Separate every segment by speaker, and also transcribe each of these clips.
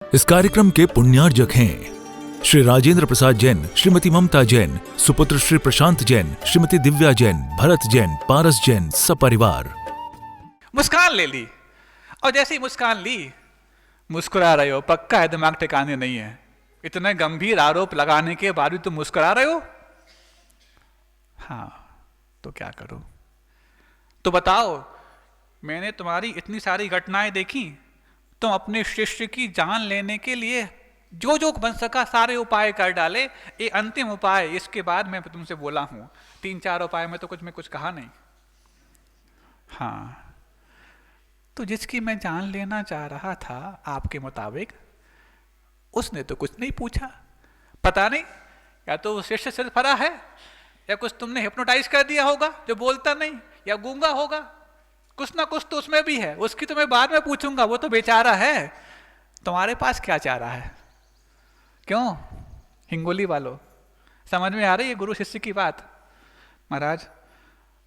Speaker 1: इस कार्यक्रम के पुण्यार्जक हैं श्री राजेंद्र प्रसाद जैन, श्रीमती ममता जैन, सुपुत्र श्री प्रशांत जैन, श्रीमती दिव्या जैन, भरत जैन, पारस जैन, सपरिवार।
Speaker 2: मुस्कान ले ली और जैसे ही मुस्कान ली, मुस्कुरा रहे हो, पक्का है दिमाग ठिकाने नहीं है। इतने गंभीर आरोप लगाने के बाद भी तुम मुस्कुरा रहे हो। हाँ, तो क्या करो? तो बताओ, मैंने तुम्हारी इतनी सारी घटनाएं देखी, तुम अपने शिष्य की जान लेने के लिए जो जो बन सका सारे उपाय कर डाले। ये अंतिम उपाय, इसके बाद मैं तुमसे बोला हूं, 3-4 उपाय में तो कुछ कहा नहीं। हाँ, तो जिसकी मैं जान लेना चाह रहा था आपके मुताबिक, उसने तो कुछ नहीं पूछा। पता नहीं, या तो वो शिष्य सिर फरा है, या कुछ तुमने हिप्नोटाइज कर दिया होगा जो बोलता नहीं, या गूंगा होगा। कुछ ना कुछ तो उसमें भी है। उसकी तो मैं बाद में पूछूंगा, वो तो बेचारा है। तुम्हारे पास क्या चाह रहा है? क्यों हिंगोली वालों, समझ में आ रही है गुरु शिष्य की बात? महाराज,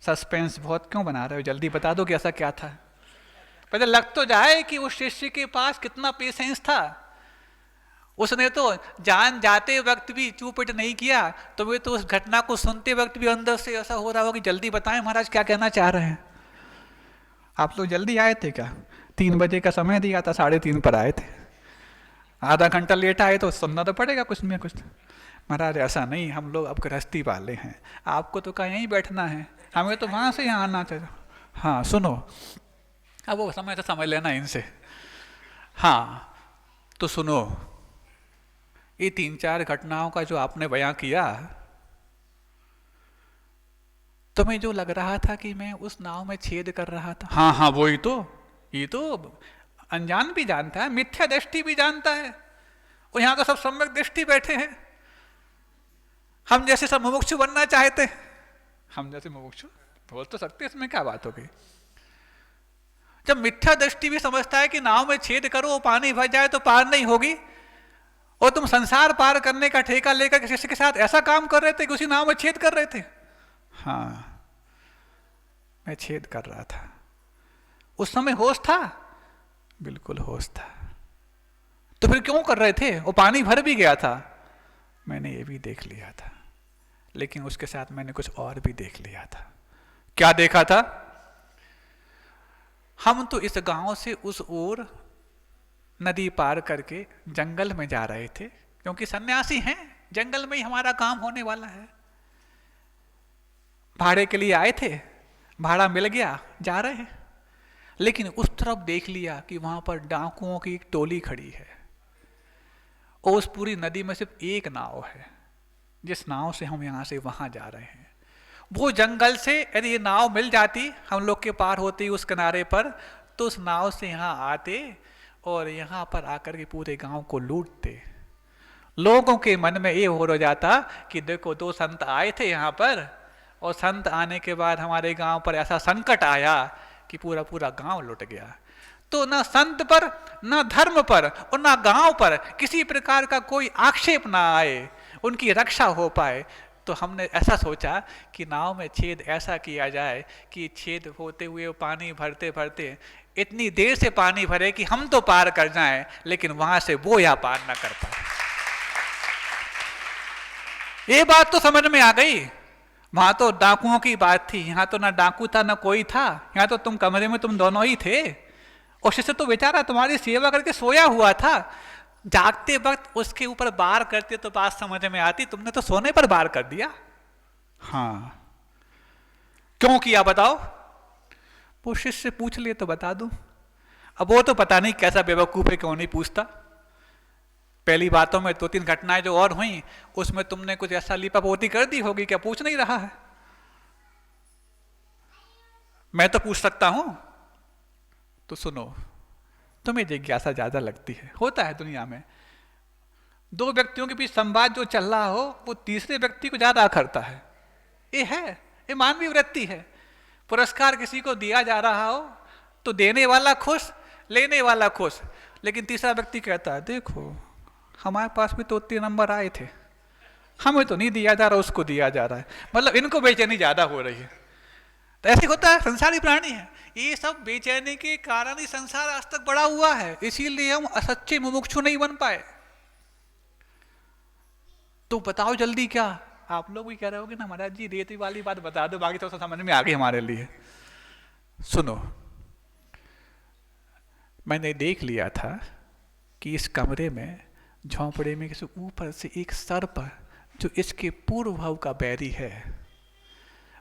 Speaker 2: सस्पेंस बहुत क्यों बना रहे हो? जल्दी बता दो कि ऐसा क्या था। पहले लग तो जाए कि उस शिष्य के पास कितना पेशेंस था। उसने तो जान जाते वक्त भी चूपिट नहीं किया, तो वे तो उस घटना को सुनते वक्त भी अंदर से ऐसा हो रहा हो कि जल्दी बताएं महाराज क्या कहना चाह रहे हैं। आप लोग जल्दी आए थे क्या? 3 बजे का समय दिया था, 3:30 पर आए थे। आधा घंटा लेट आए तो सुनना तो पड़ेगा कुछ में कुछ। महाराज ऐसा नहीं, हम लोग अब गृहस्थी वाले हैं, आपको तो कहीं यहीं बैठना है, हमें तो वहां से यहाँ आना चाहिए। हाँ सुनो, अब वो समय से समझ लेना इनसे। हाँ तो सुनो, ये 3-4 घटनाओं का जो आपने बयां किया, तुम्हें जो लग रहा था कि मैं उस नाव में छेद कर रहा था, हाँ हाँ वही तो, ये तो अनजान भी जानता है, मिथ्या दृष्टि भी जानता है। और यहाँ तो सब सम्यक दृष्टि बैठे हैं। हम जैसे सब मुमुक्षु बनना चाहते हैं। हम जैसे मुमुक्षु बोल तो सकते, इसमें क्या बात हो गई? जब मिथ्या दृष्टि भी समझता है कि नाव में छेद करो, वो पानी भर जाए तो पार नहीं होगी, और तुम संसार पार करने का ठेका लेकर किसी के साथ ऐसा काम कर रहे थे कि उसी नाव में छेद कर रहे थे। हाँ, मैं छेद कर रहा था। उस समय होश था? बिल्कुल होश था। तो फिर क्यों कर रहे थे? वो पानी भर भी गया था। मैंने ये भी देख लिया था, लेकिन उसके साथ मैंने कुछ और भी देख लिया था। क्या देखा था? हम तो इस गांव से उस ओर नदी पार करके जंगल में जा रहे थे, क्योंकि सन्यासी हैं, जंगल में ही हमारा काम होने वाला है। भाड़े के लिए आए थे, भाड़ा मिल गया, जा रहे हैं। लेकिन उस तरफ देख लिया कि वहां पर डाकुओं की एक टोली खड़ी है, और उस पूरी नदी में सिर्फ एक नाव है, जिस नाव से हम यहां से वहां जा रहे हैं। वो जंगल से यदि ये नाव मिल जाती, हम लोग के पार होती उस किनारे पर, तो उस नाव से यहाँ आते और यहाँ पर आकर के पूरे गांव को लूटते। लोगों के मन में ये हो जाता कि देखो 2 संत आए थे यहाँ पर, और संत आने के बाद हमारे गांव पर ऐसा संकट आया कि पूरा पूरा गांव लुट गया। तो ना संत पर, ना धर्म पर, और ना गांव पर किसी प्रकार का कोई आक्षेप ना आए, उनकी रक्षा हो पाए। तो हमने ऐसा सोचा कि नाव में छेद ऐसा किया जाए कि छेद होते हुए पानी भरते भरते इतनी देर से पानी भरे कि हम तो पार कर जाएं, लेकिन वहां से वो या पार ना कर पाए। ये बात तो समझ में आ गई। वहां तो डाकुओं की बात थी, यहाँ तो ना डाकू था ना कोई था, यहाँ तो तुम कमरे में तुम दोनों ही थे। और शिष्य तो बेचारा तुम्हारी सेवा करके सोया हुआ था। जागते वक्त उसके ऊपर वार करते तो बात समझ में आती, तुमने तो सोने पर वार कर दिया। हाँ, क्यों किया बताओ? वो शिष्य पूछ लिए तो बता दूं। अब वो तो पता नहीं कैसा बेवकूफ है, क्यों नहीं पूछता। पहली बातों में 2-3 घटनाएं जो और हुई, उसमें तुमने कुछ ऐसा लीपापोती कर दी होगी, क्या पूछ नहीं रहा है? मैं तो पूछ सकता हूं। तो सुनो, तुम्हें जिज्ञासा ज्यादा लगती है, होता है दुनिया में। 2 व्यक्तियों के बीच संवाद जो चल रहा हो, वो तीसरे व्यक्ति को ज्यादा करता है। ये है, ये मानवीय वृत्ति है। पुरस्कार किसी को दिया जा रहा हो तो देने वाला खुश, लेने वाला खुश, लेकिन तीसरा व्यक्ति कहता है देखो हमारे पास भी तो 3 नंबर आए थे, हमें तो नहीं दिया जा रहा, उसको दिया जा रहा है। मतलब इनको बेचैनी ज्यादा हो रही है। तो ऐसे होता है, संसारी प्राणी है। ये सब बेचैनी के कारण ही संसार आज तक बड़ा हुआ है, इसीलिए हम सच्चे मुमुक्षु नहीं बन पाए। तो बताओ जल्दी क्या, आप लोग भी कह रहे होगे ना महाराज जी रेती वाली बात बता दो, बाकी तो समझ में आ गई हमारे लिए। सुनो, मैंने देख लिया था कि इस कमरे में, झोंपड़े में किसी ऊपर से एक सर्प जो इसके पूर्व भाव का बैरी है,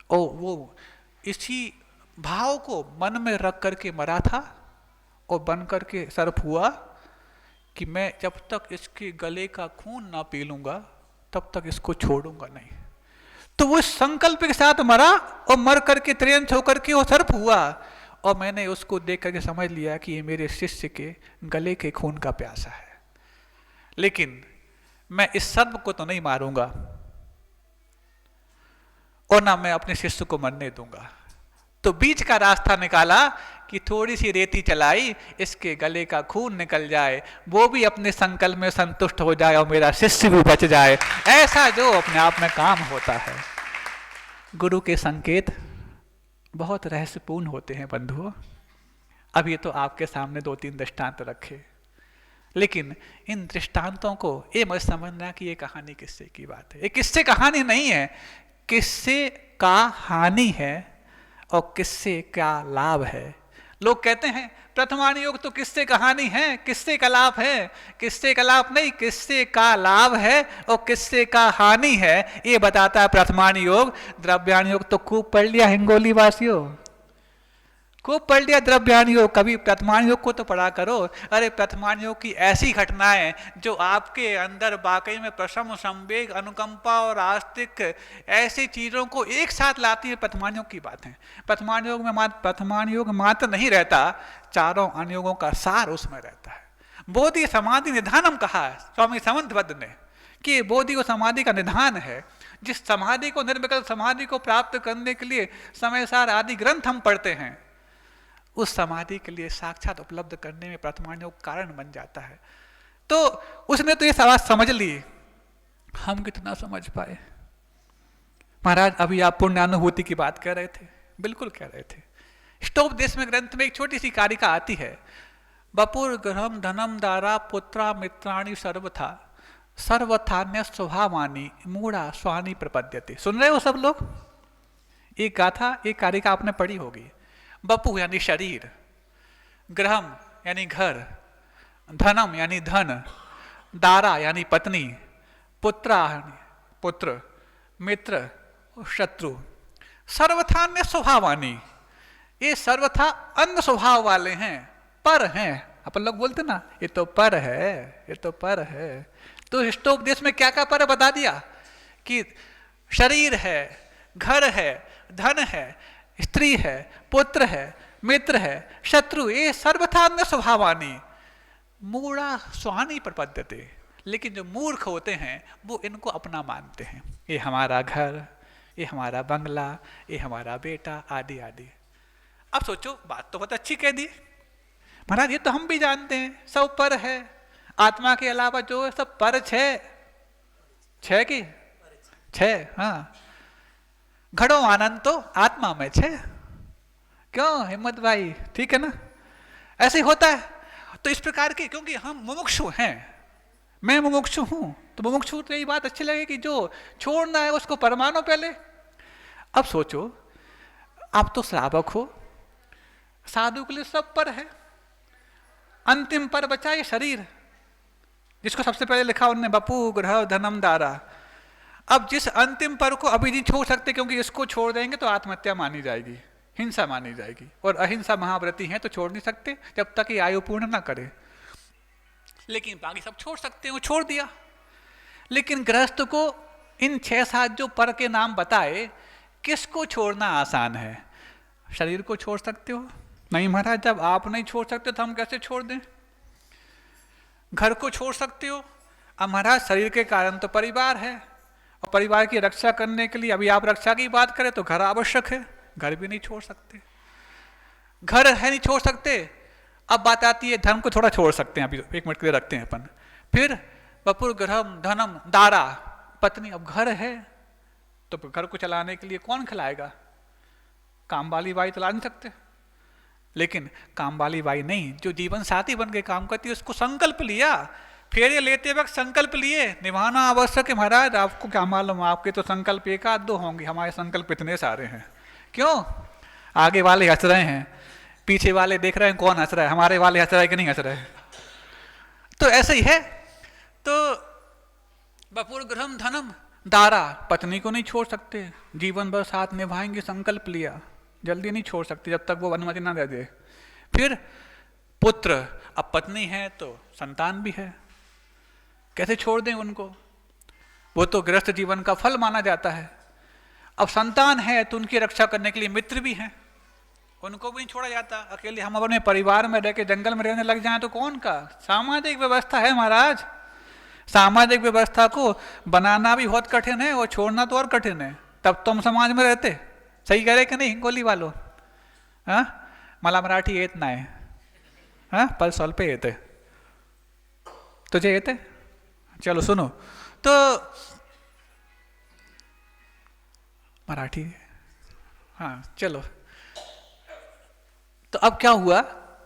Speaker 2: और वो इसी भाव को मन में रख करके मरा था, और बन करके सर्प हुआ कि मैं जब तक इसके गले का खून ना पी लूंगा तब तक इसको छोड़ूंगा नहीं। तो वो संकल्प के साथ मरा, और मर करके त्रियंत होकर के वो सर्प हुआ, और मैंने उसको देख करके समझ लिया कि ये मेरे शिष्य के गले के खून का प्यासा है। लेकिन मैं इस सर्प को तो नहीं मारूंगा, और ना मैं अपने शिष्य को मरने दूंगा। तो बीच का रास्ता निकाला कि थोड़ी सी रेती चलाई, इसके गले का खून निकल जाए, वो भी अपने संकल्प में संतुष्ट हो जाए, और मेरा शिष्य भी बच जाए। ऐसा जो अपने आप में काम होता है। गुरु के संकेत बहुत रहस्यपूर्ण होते हैं बंधुओं। अब ये तो आपके सामने 2-3 दृष्टांत रखे, लेकिन इन दृष्टांतों को ये मत समझना कि ये कहानी किस्से की बात है। ये किस्से कहानी नहीं है, किस्से का हानि है और किस्से का लाभ है। लोग कहते हैं प्रथमान योग तो किस्से कहानी है, किस्से का लाभ है। किस्से का लाभ नहीं, किस्से का लाभ है और किस्से का हानि है, ये बताता है प्रथमान योग। द्रव्यान योग तो खूब पढ़ लिया हिंगोली वासियों, खूब पढ़ लिया द्रव्यान योग, कभी प्रथमान योग को तो पढ़ा करो। अरे प्रथमान योग की ऐसी घटनाएं जो आपके अंदर वाकई में प्रशम, संवेग, अनुकंपा और आस्तिक ऐसी चीजों को एक साथ लाती है, प्रथमान योग की बात है। प्रथमान योग में प्रथमान योग मात्र नहीं रहता, चारों अनुयोगों का सार उसमें रहता है। बोधि समाधि निधानम कहा है स्वामी समंतभद्र ने कि बोधि और समाधि का निधान है। जिस समाधि को, निर्विकल्प समाधि को प्राप्त करने के लिए समय सार आदि ग्रंथ हम पढ़ते हैं, उस समाधि के लिए साक्षात उपलब्ध करने में प्रथमान योग कारण बन जाता है। तो उसने तो ये सवाल समझ ली, हम कितना समझ पाए। महाराज अभी आप पुण्यानुभूति की बात कर रहे थे, बिल्कुल कह रहे थे। स्टोपदेश में ग्रंथ में एक छोटी सी कारिका आती है, बपुर गृहम धनम दारा पुत्रा मित्राणि सर्वथा सर्वथान्य स्वभावानी मूढ़ा स्वानी प्रपद्यते। सुन रहे हो सब लोग? एक गाथा, एक कारिका आपने पढ़ी होगी। बपु यानी शरीर, गृहम यानी घर, धनम यानी धन, दारा यानी पत्नी, पुत्रा यानी पुत्र, मित्र शत्रु, सर्वथान्य स्वभावानी, ये सर्वथा अन्य स्वभाव वाले हैं, पर हैं। अपन लोग बोलते ना ये तो पर है, ये तो पर है। तो स्टोपदेश में क्या क्या पर बता दिया कि शरीर है, घर है, धन है, स्त्री है, पुत्र है, मित्र है, शत्रु, ये सर्वथा अन्य स्वभावानी मूढ़ा स्वानी प्रपद्यते। लेकिन जो मूर्ख होते हैं वो इनको अपना मानते हैं, ये हमारा घर, ये हमारा बंगला, ये हमारा बेटा, आदि आदि। अब सोचो, बात तो बहुत अच्छी कह दी महाराज, ये तो हम भी जानते हैं सब पर है, आत्मा के अलावा जो है सब पर छह की छह। हाँ, घड़ो आनंद तो आत्मा में छे। क्यों हिम्मत भाई, ठीक है ना? ऐसे ही होता है। तो इस प्रकार के, क्योंकि हम मुमुक्षु हैं, मैं मुमुक्षु हूं, तो मुमुक्षु तो यही बात अच्छी लगेगी, जो छोड़ना है उसको परमानो पहले। अब सोचो, आप तो श्रावक हो, साधु के लिए सब पर है, अंतिम पर बचा ये शरीर, जिसको सबसे पहले लिखा उन्होंने बपू ग्रह धनम दारा। अब जिस अंतिम पर को अभी नहीं छोड़ सकते, क्योंकि इसको छोड़ देंगे तो आत्महत्या मानी जाएगी, हिंसा मानी जाएगी, और अहिंसा महाव्रती हैं तो छोड़ नहीं सकते जब तक ये आयु पूर्ण ना करे। लेकिन बाकी सब छोड़ सकते हैं, वो छोड़ दिया। लेकिन गृहस्थ को इन 6-7 जो पर के नाम बताए, किसको छोड़ना आसान है? शरीर को छोड़ सकते हो? नहीं महाराज, जब आप नहीं छोड़ सकते तो हम कैसे छोड़ दें? घर को छोड़ सकते हो? अब महाराज शरीर के कारण तो परिवार है, और परिवार की रक्षा करने के लिए, अभी आप रक्षा की बात करें तो घर आवश्यक है, घर भी नहीं छोड़ सकते। घर है नहीं छोड़ सकते। अब बात आती है धर्म को थोड़ा छोड़ सकते हैं, अभी 1 मिनट के लिए रखते हैं अपन। फिर बपुर ग्रहम धनम दारा पत्नी, अब घर है तो घर को चलाने के लिए कौन खिलाएगा? काम वाली बाई तो ला नहीं सकते, लेकिन काम वाली बाई नहीं, जो जीवन साथी बन के काम करती है उसको संकल्प लिया, फेरे लेते वक्त संकल्प लिए, निभाना आवश्यक है महाराज। आपको क्या मालूम, आपके तो संकल्प एक आध दो होंगे, हमारे संकल्प इतने सारे हैं। क्यों? आगे वाले हंस रहे हैं, पीछे वाले देख रहे हैं कौन हंस रहा है, हमारे वाले हंस रहे हैं कि नहीं हंस रहे हैं। तो ऐसे ही है। तो बपुर गृहम धनम दारा, पत्नी को नहीं छोड़ सकते, जीवन भर साथ निभाएंगे, संकल्प लिया, जल्दी नहीं छोड़ सकते जब तक वो अनुमति ना दे दे। फिर पुत्र, अब पत्नी है तो संतान भी है, कैसे छोड़ दें उनको, वो तो गृहस्थ जीवन का फल माना जाता है। अब संतान है तो उनकी रक्षा करने के लिए मित्र भी हैं, उनको भी नहीं छोड़ा जाता। अकेले हम अपने परिवार में रह के जंगल में रहने लग जाएं तो कौन का? सामाजिक व्यवस्था है महाराज, सामाजिक व्यवस्था को बनाना भी बहुत कठिन है और छोड़ना तो और कठिन है। तब तुम समाज में रहते, सही कह रहे कि नहीं हिंगोली वालों? हाँ, मला मराठी येत नाही, हाँ पर स्वल्प येते, तुझे येते? चलो सुनो, तो मराठी, हाँ चलो। तो अब क्या हुआ,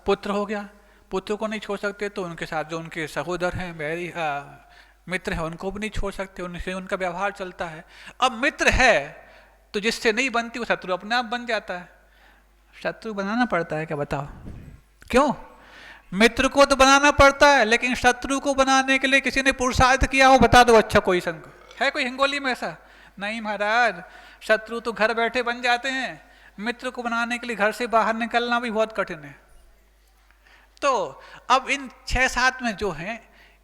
Speaker 2: पुत्र हो गया, पुत्र को नहीं छोड़ सकते तो उनके साथ जो उनके सहोदर हैं, बैरी मित्र हैं, उनको भी नहीं छोड़ सकते, उनसे उनका व्यवहार चलता है। अब मित्र है तो जिससे नहीं बनती वो शत्रु अपने आप बन जाता है। शत्रु बनाना पड़ता है क्या, बताओ? क्यों? मित्र को तो बनाना पड़ता है, लेकिन शत्रु को बनाने के लिए किसी ने पुरुषार्थ किया हो, बता दो अच्छा कोई संग है कोई हिंगोली में ऐसा? नहीं महाराज, शत्रु तो घर बैठे बन जाते हैं, मित्र को बनाने के लिए घर से बाहर निकलना भी बहुत कठिन है। तो अब इन 6-7 में जो हैं,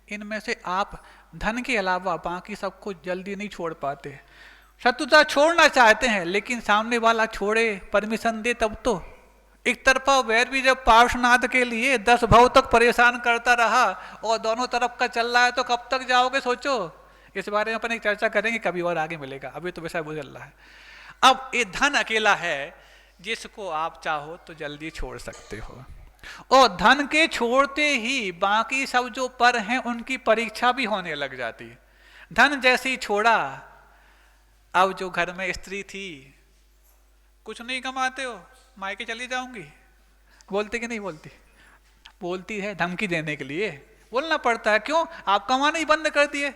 Speaker 2: इनमें से आप धन के अलावा बाकी सबको जल्दी नहीं छोड़ पाते। शत्रुता छोड़ना चाहते हैं लेकिन सामने वाला छोड़े, परमिशन दे तब तो। एक तरफा वैर भी जब पार्श्वनाथ के लिए 10 भव तक परेशान करता रहा और दोनों तरफ का चल रहा है तो कब तक जाओगे सोचो। इस बारे में अपन एक चर्चा करेंगे, कभी और आगे मिलेगा, अभी तो वैसा चल रहा है। अब ये धन अकेला है जिसको आप चाहो तो जल्दी छोड़ सकते हो, और धन के छोड़ते ही बाकी सब जो पर हैं उनकी परीक्षा भी होने लग जाती है। धन जैसे ही छोड़ा, अब जो घर में स्त्री थी, कुछ नहीं कमाते हो, मायके चली जाऊंगी, बोलती कि नहीं बोलती? बोलती है, धमकी देने के लिए बोलना पड़ता है। क्यों? आप कमाना ही बंद कर दिए।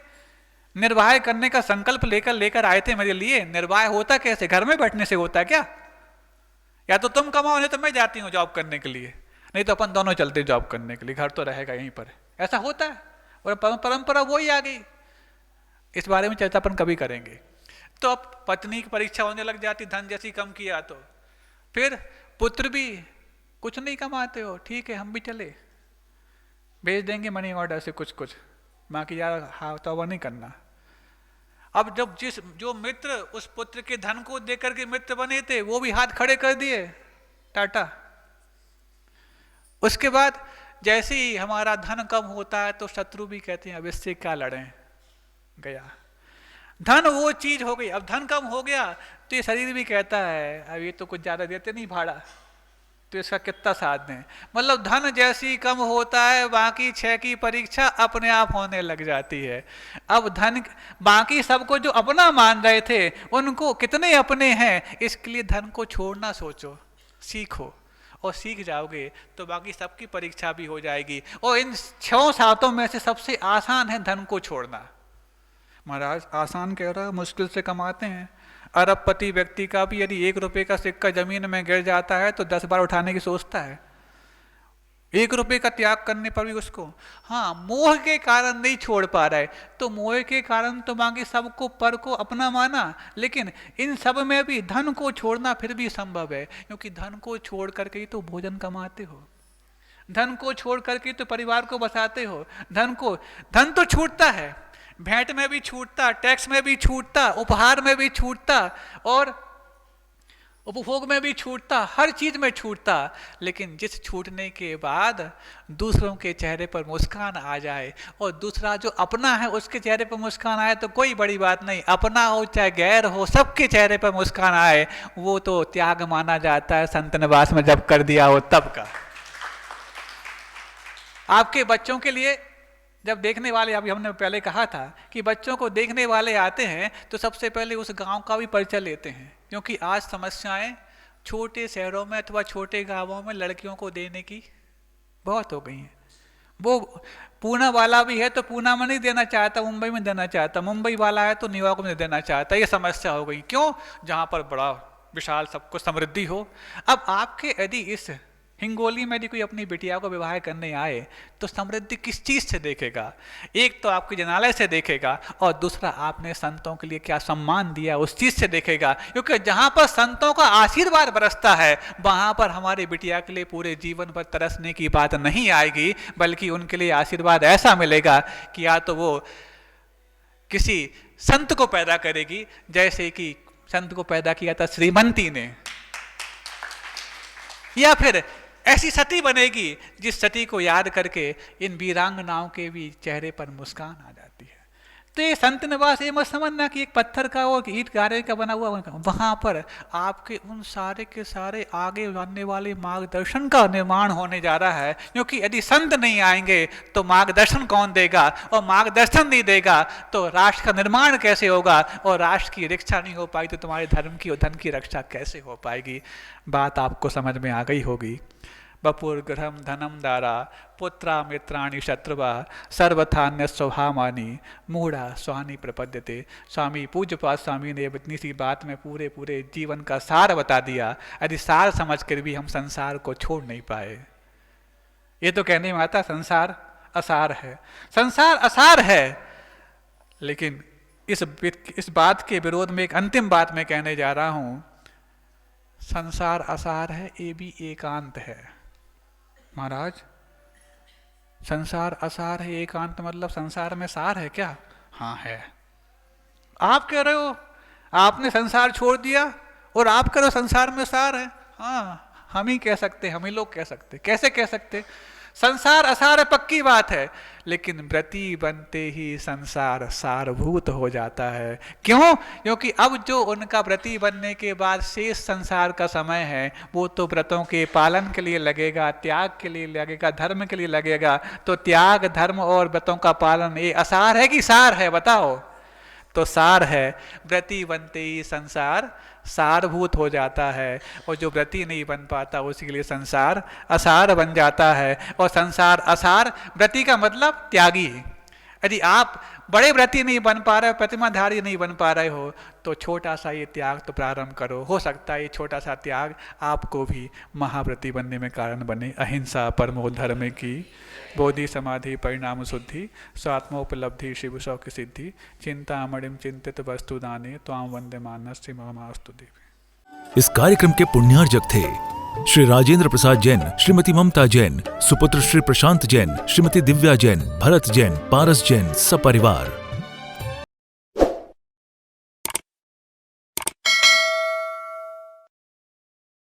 Speaker 2: निर्वाह करने का संकल्प लेकर आए थे मेरे लिए, निर्वाह होता कैसे? घर में बैठने से होता है क्या? या तो तुम कमाओ, नहीं तो मैं जाती हूँ जॉब करने के लिए, नहीं तो अपन दोनों चलते जॉब करने के लिए, घर तो रहेगा यहीं पर। ऐसा होता है और परंपरा वही आ गई। इस बारे में चर्चा अपन कभी करेंगे। तो अब पत्नी की परीक्षा होने लग जाती, धन जैसी कम किया तो। फिर पुत्र भी, कुछ नहीं कमाते हो, ठीक है हम भी चले, भेज देंगे मनी ऑर्डर से कुछ कुछ, बाकी यार हाँ तो वो नहीं करना। अब जब जो मित्र उस पुत्र के धन को देकर के मित्र बने थे, वो भी हाथ खड़े कर दिए, टाटा। उसके बाद जैसे ही हमारा धन कम होता है तो शत्रु भी कहते हैं अब इससे क्या लड़ें, गया धन, वो चीज हो गई। अब धन कम हो गया तो ये शरीर भी कहता है अब ये तो कुछ ज्यादा देते नहीं भाड़ा, तो इसका कितना साथ दें। मतलब धन जैसी कम होता है, बाकी 6 की परीक्षा अपने आप होने लग जाती है। अब धन, बाकी सबको जो अपना मान रहे थे उनको कितने अपने हैं, इसके लिए धन को छोड़ना सोचो, सीखो, और सीख जाओगे तो बाकी सबकी परीक्षा भी हो जाएगी। और इन 6 सातों में से सबसे आसान है धन को छोड़ना। महाराज आसान कह रहा है, मुश्किल से कमाते हैं। अरबपति व्यक्ति का भी यदि 1 रुपये का सिक्का जमीन में गिर जाता है तो 10 बार उठाने की सोचता है। 1 रुपये का त्याग करने पर भी उसको, हाँ मोह के कारण नहीं छोड़ पा रहा है, तो मोह के कारण तो बाकी सबको पर को अपना माना, लेकिन इन सब में भी धन को छोड़ना फिर भी संभव है, क्योंकि धन को छोड़ करके ही तो भोजन कमाते हो, धन को छोड़ करके तो परिवार को बसाते हो। धन तो छूटता है, भेंट में भी छूटता, टैक्स में भी छूटता, उपहार में भी छूटता, और उपभोग में भी छूटता, हर चीज में छूटता। लेकिन जिस छूटने के बाद दूसरों के चेहरे पर मुस्कान आ जाए, और दूसरा जो अपना है उसके चेहरे पर मुस्कान आए, तो कोई बड़ी बात नहीं, अपना हो चाहे गैर हो, सबके चेहरे पर मुस्कान आए, वो तो त्याग माना जाता है, संत निवास में जब कर दिया हो तब का। आपके बच्चों के लिए जब देखने वाले, अभी हमने पहले कहा था कि बच्चों को देखने वाले आते हैं तो सबसे पहले उस गांव का भी परिचय लेते हैं, क्योंकि आज समस्याएं छोटे शहरों में अथवा छोटे गांवों में लड़कियों को देने की बहुत हो गई है। वो पूना वाला भी है तो पूना में नहीं देना चाहता, मुंबई में देना चाहता, मुंबई वाला है तो न्यूयॉर्क में देना चाहता। ये समस्या हो गई। क्यों? जहाँ पर बड़ा विशाल सबको समृद्धि हो। अब आपके यदि इस हिंगोली में यदि कोई अपनी बिटिया को विवाह करने आए तो समृद्धि किस चीज़ से देखेगा? एक तो आपके जनालय से देखेगा और दूसरा आपने संतों के लिए क्या सम्मान दिया उस चीज़ से देखेगा। क्योंकि जहाँ पर संतों का आशीर्वाद बरसता है वहाँ पर हमारी बिटिया के लिए पूरे जीवन भर तरसने की बात नहीं आएगी, बल्कि उनके लिए आशीर्वाद ऐसा मिलेगा कि या तो वो किसी संत को पैदा करेगी, जैसे कि संत को पैदा किया था श्रीमंती ने, या फिर ऐसी सती बनेगी जिस सती को याद करके इन वीरांगनाओं के भी चेहरे पर मुस्कान आ जाती है। तो ये संत निवास ये मत समझना कि एक पत्थर का और ईंट गारे का बना हुआ, वहाँ पर आपके उन सारे के सारे आगे आने वाले मार्गदर्शन का निर्माण होने जा रहा है। क्योंकि यदि संत नहीं आएंगे तो मार्गदर्शन कौन देगा, और मार्गदर्शन नहीं देगा तो राष्ट्र का निर्माण कैसे होगा, और राष्ट्र की रक्षा नहीं हो पाई तो तुम्हारे धर्म की और धन की रक्षा कैसे हो पाएगी। बात आपको समझ में आ गई होगी। बपुर्गृहम धनम दारा पुत्रा मित्राणि शत्रुवा सर्वथान्य स्वभामानी मूढ़ा स्वानी प्रपद्यते। स्वामी पूज्यपाद स्वामी ने इतनी सी बात में पूरे जीवन का सार बता दिया। यदि सार समझ कर भी हम संसार को छोड़ नहीं पाए। ये तो कहने में आता संसार असार है, संसार असार है, लेकिन इस बात के विरोध में एक अंतिम बात मैं कहने जा रहा हूं। संसार असार है, ये भी एकांत है। महाराज, संसार असार है, एकांत मतलब संसार में सार है क्या? हाँ है। आप कह रहे हो आपने संसार छोड़ दिया और आप कह रहे हो संसार में सार है। हाँ, हम ही कह सकते, हम ही लोग कह सकते। कैसे कह सकते? संसार असार है, पक्की बात है, लेकिन व्रती बनते ही संसार सारभूत हो जाता है। क्यों? क्योंकि अब जो उनका व्रती बनने के बाद शेष संसार का समय है वो तो व्रतों के पालन के लिए लगेगा, त्याग के लिए लगेगा, धर्म के लिए लगेगा। तो त्याग, धर्म और व्रतों का पालन ये असार है कि सार है? बताओ। तो सार है। व्रती बनते ही संसार सारभूत हो जाता है, और जो व्रती नहीं बन पाता उसके लिए संसार असार बन जाता है। और संसार असार, व्रती का मतलब त्यागी। यदि आप बड़े व्रती नहीं बन पा रहे हो, प्रतिमाधारी नहीं बन पा रहे हो, तो छोटा सा ये त्याग तो प्रारंभ करो। हो सकता है ये छोटा सा त्याग आपको भी महाव्रती बनने में कारण बने। अहिंसा परमो धर्म की, बोधि समाधि परिणाम शुद्धि, स्वात्मोपलब्धि शिव सौ की सिद्धि, चिंता मणिम चिंतित वस्तु दाने, त्वाम वंदे मानस्य ममास्तु देवी।
Speaker 1: इस कार्यक्रम के पुण्यार्जक थे श्री राजेंद्र प्रसाद जैन, श्रीमती ममता जैन, सुपुत्र श्री प्रशांत जैन, श्रीमती दिव्या जैन, भरत जैन, पारस जैन, सपरिवार।